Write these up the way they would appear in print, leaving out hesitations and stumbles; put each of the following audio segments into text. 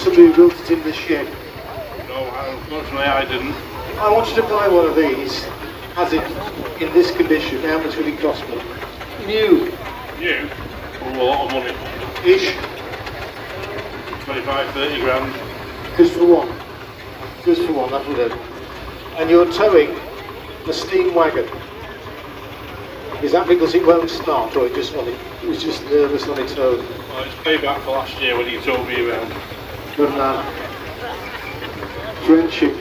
somebody who built it in the shed? No, unfortunately I didn't. I want you to buy one of these, as it in this condition. How much would it cost me? New. New? For a lot of money. Ish. 25, 30 grand. Just for one. Just for one, that will do. And you're towing a steam wagon. Is that because it won't start, or it was just nervous on its own? Well, it's payback for last year when you towed me around. Good man. Friendship.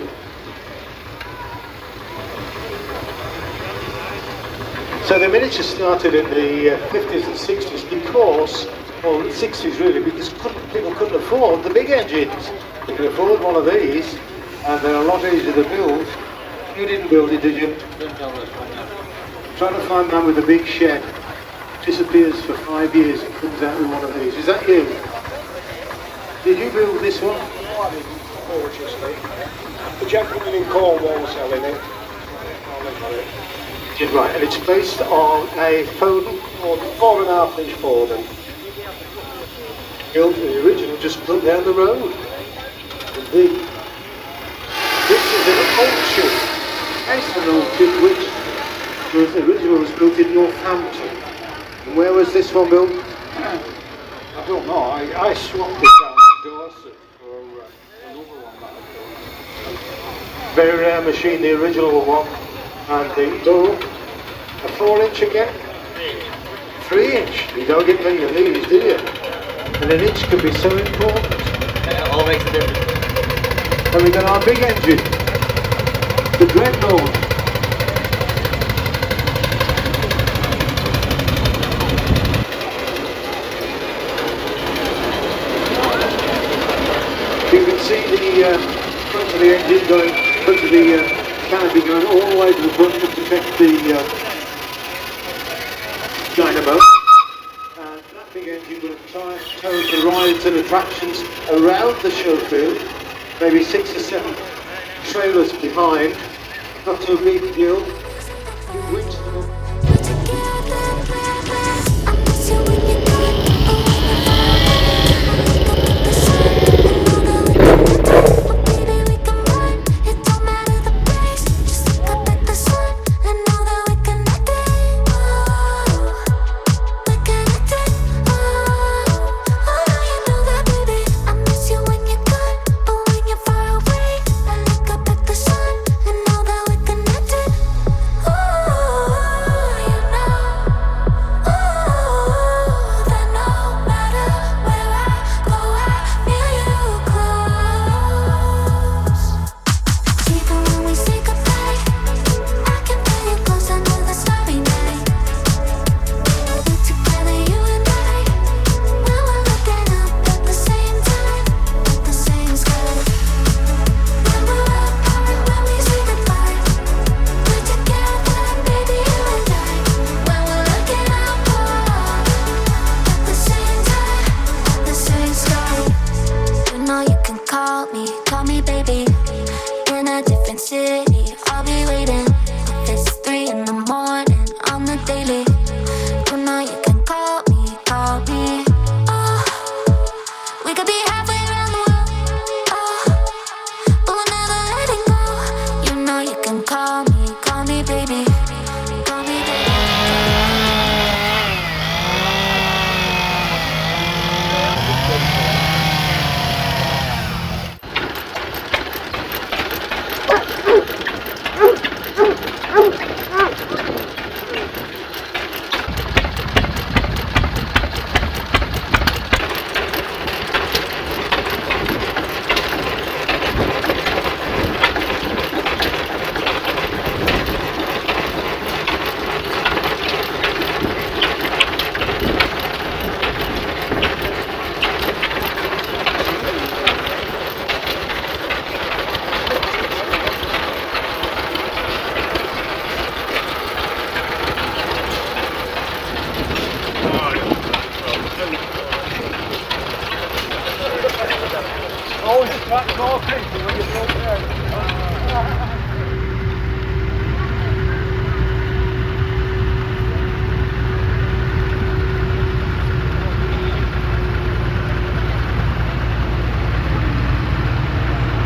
So the miniature started in the 50s and 60s because, well, the 60s really, because people couldn't afford the big engines. They could afford one of these, and they're a lot easier to build. You didn't build it, did you? Trying to find man with a big shed. Disappears for 5 years and comes out with one of these. Is that you? Did you build this one? No, I didn't, fortunately. The gentleman in Cornwall was selling it. Right, and it's based on a Foden, or 4.5-inch Foden. built the original just put down the road. Indeed. This is an old ship. It's an old ship which was originally was built in Northampton. And where was this one built? I don't know, I swapped it down to Dorset for another one that I built. Very rare machine, the original one. And the door, a 4-inch again? 3-inch. You don't get many of these, do you? And an inch can be so important. It all makes a difference. And we've got our big engine, the Dreadnought. You can see the front of the engine going, front of the canopy going all the way to the front to protect the dynamo. And that big engine will try and tow the rides and attractions around the show field, maybe 6 or 7 trailers behind, not so big deal. Which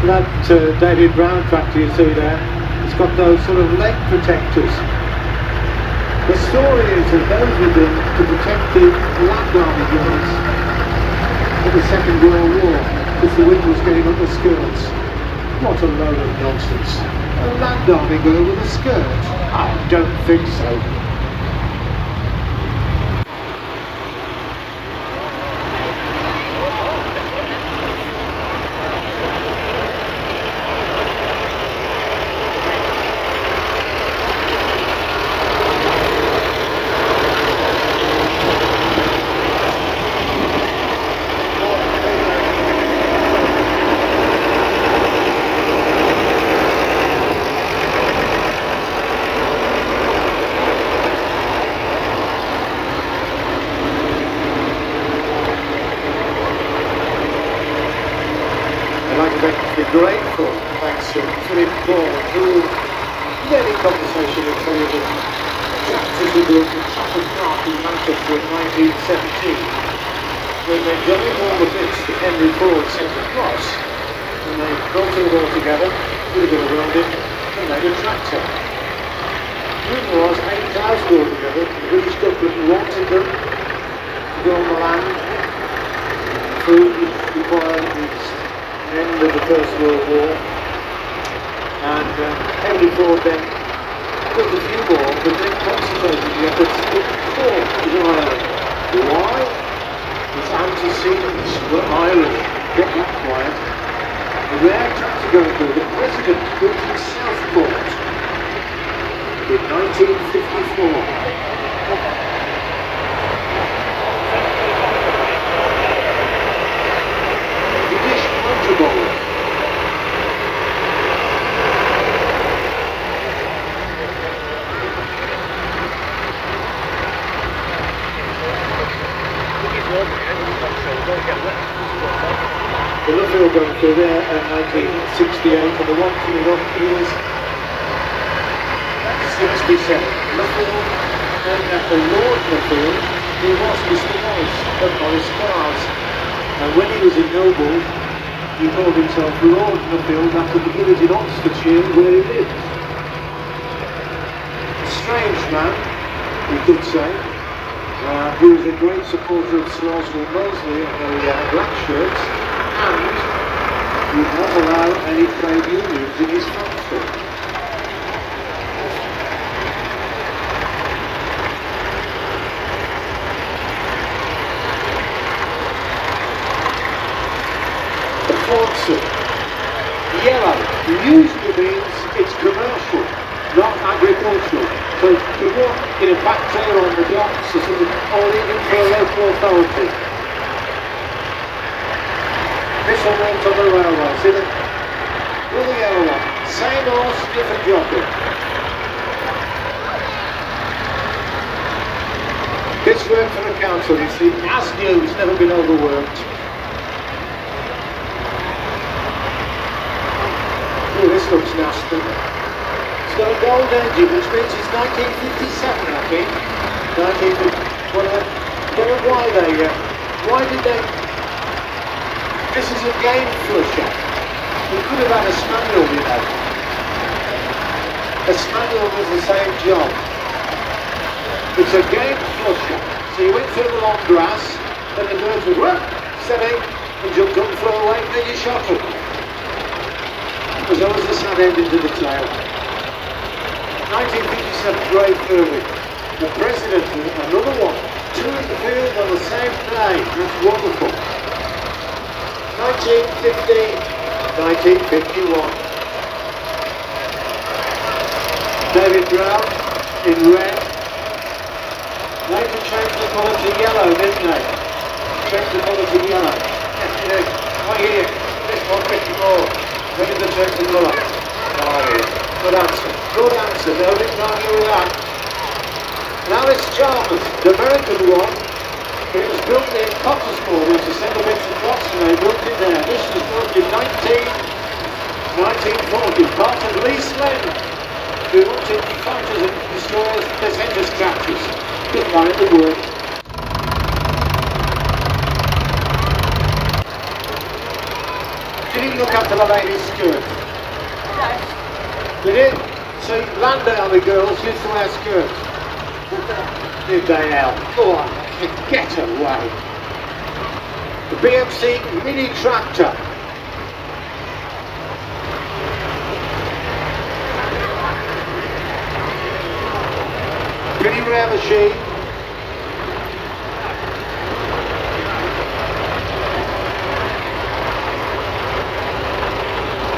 that David Brown tractor you see there, it's got those sort of leg protectors. The story is that those were done to protect the land army guns in the Second World War, because the wind was getting up the skirts. What a load of nonsense. A land army girl with a skirt? I don't think so. Grateful, thanks to Philip Ball, who many conversation in television. Tractors were built at Trafford Park in Manchester in 1917, when they dumped all the bits that Henry Ford sent across, and they bolted it all together, put a bit of welding, and made a tractor. The reason was 8,000 altogether. The British government wanted them to go on the land. Food required end of the First World War, and Henry Ford then built a few more, but then concentrated the efforts to Ford in Ireland. Why? It's antecedents were Irish. Get that quiet. And their tractor going through, the President built in Southport in 1954. The Luffield going through there in 1968, and the one coming up is 67. Luffield, and after Lord Luffield, he was Mr. Morris of Morris Cars, and when he was in Noble, he called himself Lord Luffield after the village in Oxfordshire where he lived. A strange man, we could say. He was a great supporter of Sir Oswald Mosley and the black shirts, and would not allow any trade unions in his factory. The Fordson, yellow, usually means it's commercial, not agricultural. So to work in a factory or on the docks or something, or even for a local authority. This one went on the railway, see the yellow one. Same horse, different jockey. This worked for the council, you see, as new, it's never been overworked. Oh, this looks nasty. It's got a gold engine, which means it's 1957, I think. 1950. Well, I don't know why did they... This is a game flusher. We could have had a spaniel, you know. A spaniel does the same job. It's a game flusher. So you went through the long grass, then the birds would whoop, steady, and jumped up and flew away, and then you shot them. There's always a sad ending to the tale. 1957 Grey Kirby. The President, another one. Two in the field on the same day. That's wonderful. 1950, 1951. David Brown in red. Later changed the colour to yellow, didn't they? Changed the colour to yellow. Right here, this one 54. When did they change the colour? Oh, here. Good answer. Good answer. No, didn't argue with that. Now this Chalmers, the American one, it was built in Pottersmore, which is Central Bits and Cross, and they built it there. This was built in 1940, part of Lee Slen, who wanted fighters and destroyers, descenders tractors. Didn't like the word. Did he look after the ladies' skirt? No. Did it? So Landale girls used to wear skirts. Did they now? Go on, get away. The BMC mini tractor. Pretty rare machine.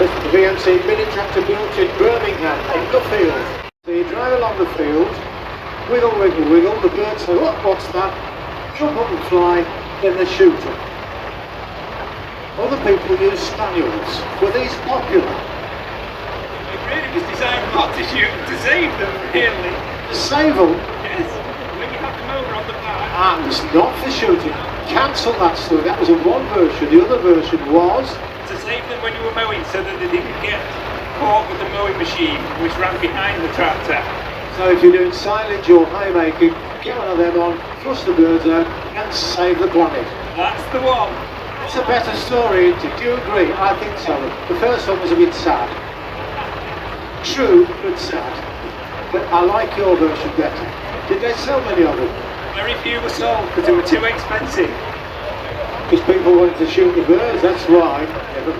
This is the BMC mini tractor built in Birmingham, in Nuffield. So you drive along the field, wiggle, wiggle, wiggle, the birds say, oh, what's that? Jump up and fly, then they shoot them. Other people use spaniels. Were these popular? It really was designed not to shoot, to save them, really. To save them? Yes. When you have them over on the back. And it's not for shooting. Cancel that story. That was a one version. The other version was To save them when you were mowing so that they didn't get caught with the mowing machine which ran behind the tractor. so if you're doing silage or haymaking, get one of them on, flush the birds out, and save the planet. That's the one. It's a better story, isn't it? Do you agree? I think so. The first one was a bit sad. True, but sad. But I like your version better. Did they sell many of them? Very few were sold because they were too expensive. Because people wanted to shoot the birds, that's why. Yeah, but